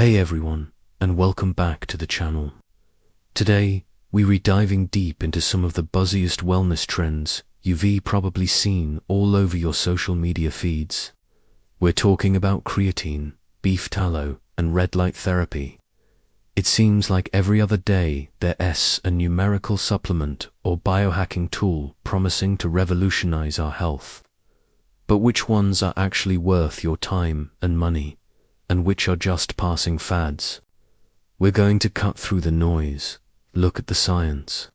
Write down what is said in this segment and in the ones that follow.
Hey everyone, and welcome back to the channel. Today, we're diving deep into some of the buzziest wellness trends you've probably seen all over your social media feeds. We're talking about creatine, beef tallow, and red light therapy. It seems like every other day there's a numerical supplement or biohacking tool promising to revolutionize our health. But which ones are actually worth your time and money, and which are just passing fads? We're going to cut through the noise, look at the science,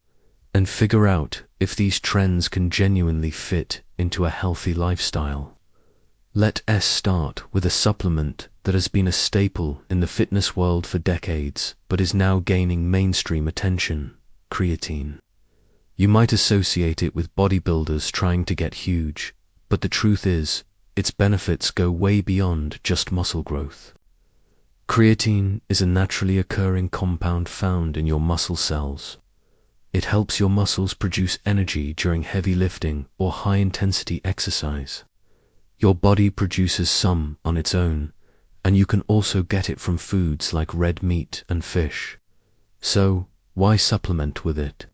and figure out if these trends can genuinely fit into a healthy lifestyle. Let's start with a supplement that has been a staple in the fitness world for decades, but is now gaining mainstream attention: creatine. You might associate it with bodybuilders trying to get huge, but the truth is, its benefits go way beyond just muscle growth. Creatine is a naturally occurring compound found in your muscle cells. It helps your muscles produce energy during heavy lifting or high-intensity exercise. Your body produces some on its own, and you can also get it from foods like red meat and fish. So, why supplement with it?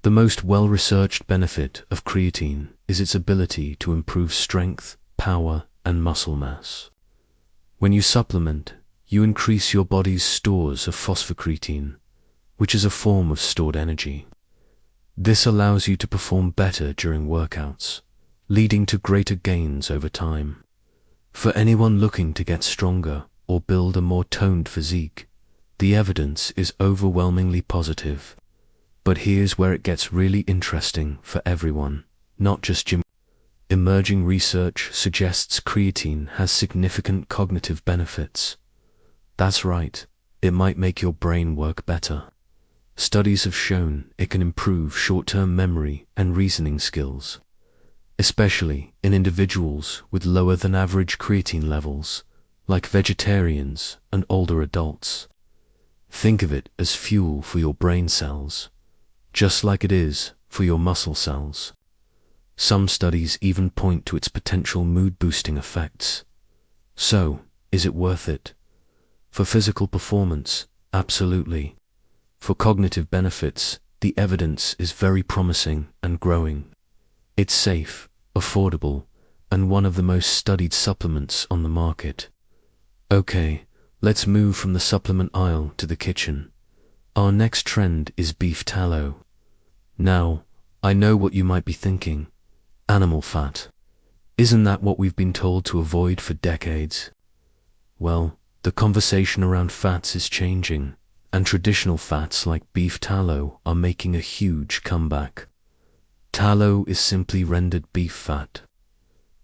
The most well-researched benefit of creatine is its ability to improve strength, power, and muscle mass. When you supplement, you increase your body's stores of phosphocreatine, which is a form of stored energy. This allows you to perform better during workouts, leading to greater gains over time. For anyone looking to get stronger or build a more toned physique, the evidence is overwhelmingly positive. But here's where it gets really interesting for everyone, not just gym. Emerging research suggests creatine has significant cognitive benefits. That's right, it might make your brain work better. Studies have shown it can improve short-term memory and reasoning skills, especially in individuals with lower than average creatine levels, like vegetarians and older adults. Think of it as fuel for your brain cells, just like it is for your muscle cells. Some studies even point to its potential mood-boosting effects. So, is it worth it? For physical performance, absolutely. For cognitive benefits, the evidence is very promising and growing. It's safe, affordable, and one of the most studied supplements on the market. Okay, let's move from the supplement aisle to the kitchen. Our next trend is beef tallow. Now, I know what you might be thinking. Animal fat. Isn't that what we've been told to avoid for decades? Well, the conversation around fats is changing, and traditional fats like beef tallow are making a huge comeback. Tallow is simply rendered beef fat.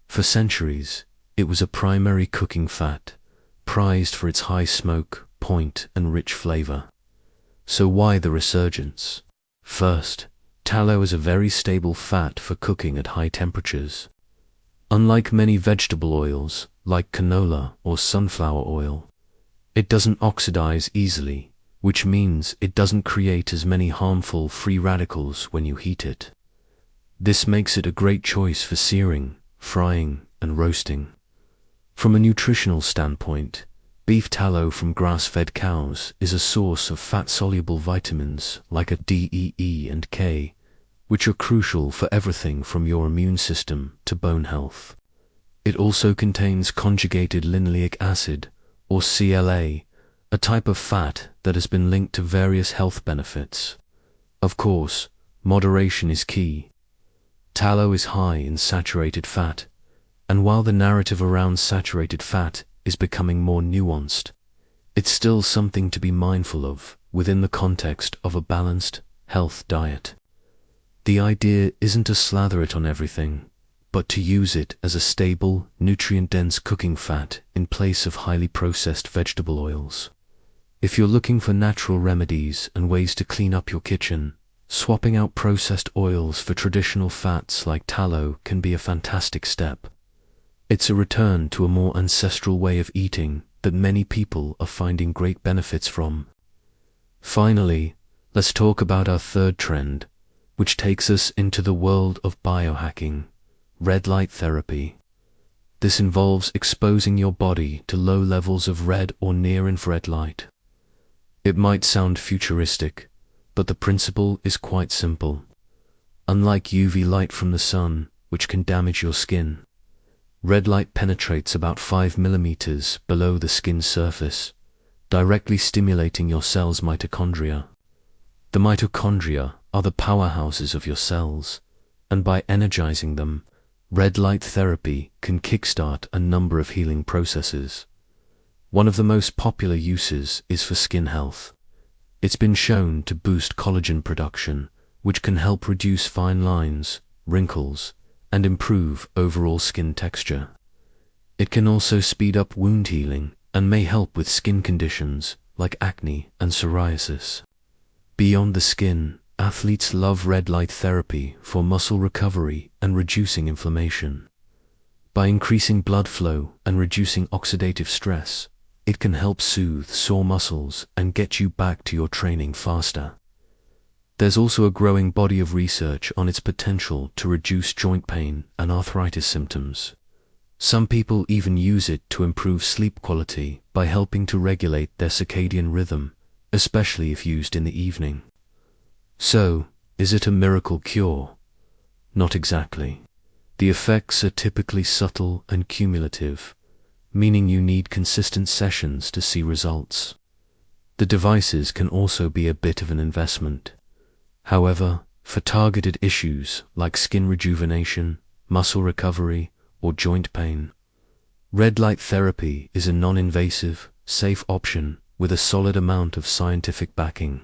For centuries, it was a primary cooking fat, prized for its high smoke, point, and rich flavor. So why the resurgence? First, tallow is a very stable fat for cooking at high temperatures. Unlike many vegetable oils, like canola or sunflower oil, it doesn't oxidize easily, which means it doesn't create as many harmful free radicals when you heat it. This makes it a great choice for searing, frying, and roasting. From a nutritional standpoint, beef tallow from grass-fed cows is a source of fat-soluble vitamins like a D, E, and K, which are crucial for everything from your immune system to bone health. It also contains conjugated linoleic acid, or CLA, a type of fat that has been linked to various health benefits. Of course, moderation is key. Tallow is high in saturated fat, and while the narrative around saturated fat is becoming more nuanced, it's still something to be mindful of within the context of a balanced, health diet. The idea isn't to slather it on everything, but to use it as a stable, nutrient-dense cooking fat in place of highly processed vegetable oils. If you're looking for natural remedies and ways to clean up your kitchen, swapping out processed oils for traditional fats like tallow can be a fantastic step. It's a return to a more ancestral way of eating that many people are finding great benefits from. Finally, let's talk about our third trend, which takes us into the world of biohacking, red light therapy. This involves exposing your body to low levels of red or near-infrared light. It might sound futuristic, but the principle is quite simple. Unlike UV light from the sun, which can damage your skin, red light penetrates about 5 millimeters below the skin's surface, directly stimulating your cell's mitochondria. The mitochondria are the powerhouses of your cells, and by energizing them, red light therapy can kickstart a number of healing processes. One of the most popular uses is for skin health. It's been shown to boost collagen production, which can help reduce fine lines, wrinkles, and improve overall skin texture. It can also speed up wound healing and may help with skin conditions like acne and psoriasis. Beyond the skin, athletes love red light therapy for muscle recovery and reducing inflammation. By increasing blood flow and reducing oxidative stress, it can help soothe sore muscles and get you back to your training faster. There's also a growing body of research on its potential to reduce joint pain and arthritis symptoms. Some people even use it to improve sleep quality by helping to regulate their circadian rhythm, especially if used in the evening. So, is it a miracle cure? Not exactly. The effects are typically subtle and cumulative, meaning you need consistent sessions to see results. The devices can also be a bit of an investment. However, for targeted issues like skin rejuvenation, muscle recovery, or joint pain, red light therapy is a non-invasive, safe option with a solid amount of scientific backing.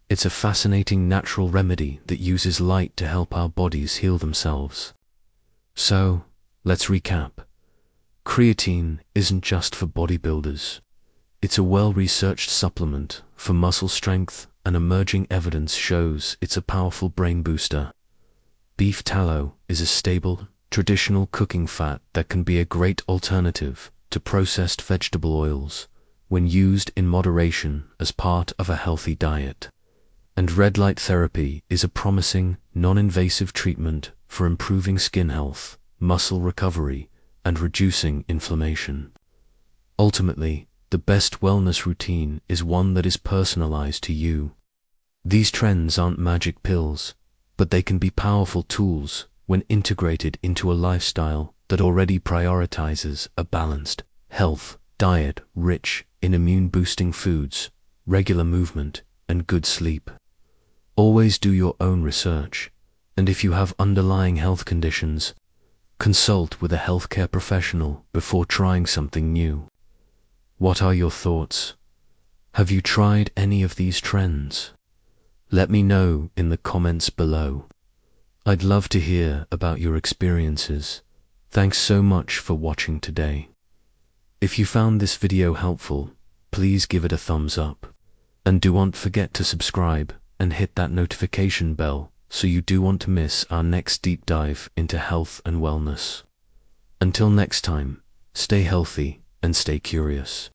It's a fascinating natural remedy that uses light to help our bodies heal themselves. So, let's recap. Creatine isn't just for bodybuilders. It's a well-researched supplement for muscle strength, and emerging evidence shows it's a powerful brain booster. Beef tallow is a stable, traditional cooking fat that can be a great alternative to processed vegetable oils when used in moderation as part of a healthy diet. And red light therapy is a promising, non-invasive treatment for improving skin health, muscle recovery, and reducing inflammation. Ultimately, the best wellness routine is one that is personalized to you. These trends aren't magic pills, but they can be powerful tools when integrated into a lifestyle that already prioritizes a balanced health diet rich in immune-boosting foods, regular movement, and good sleep. Always do your own research, and if you have underlying health conditions, consult with a healthcare professional before trying something new. What are your thoughts? Have you tried any of these trends? Let me know in the comments below. I'd love to hear about your experiences. Thanks so much for watching today. If you found this video helpful, please give it a thumbs up. And don't forget to subscribe and hit that notification bell so you don't miss our next deep dive into health and wellness. Until next time, stay healthy and stay curious.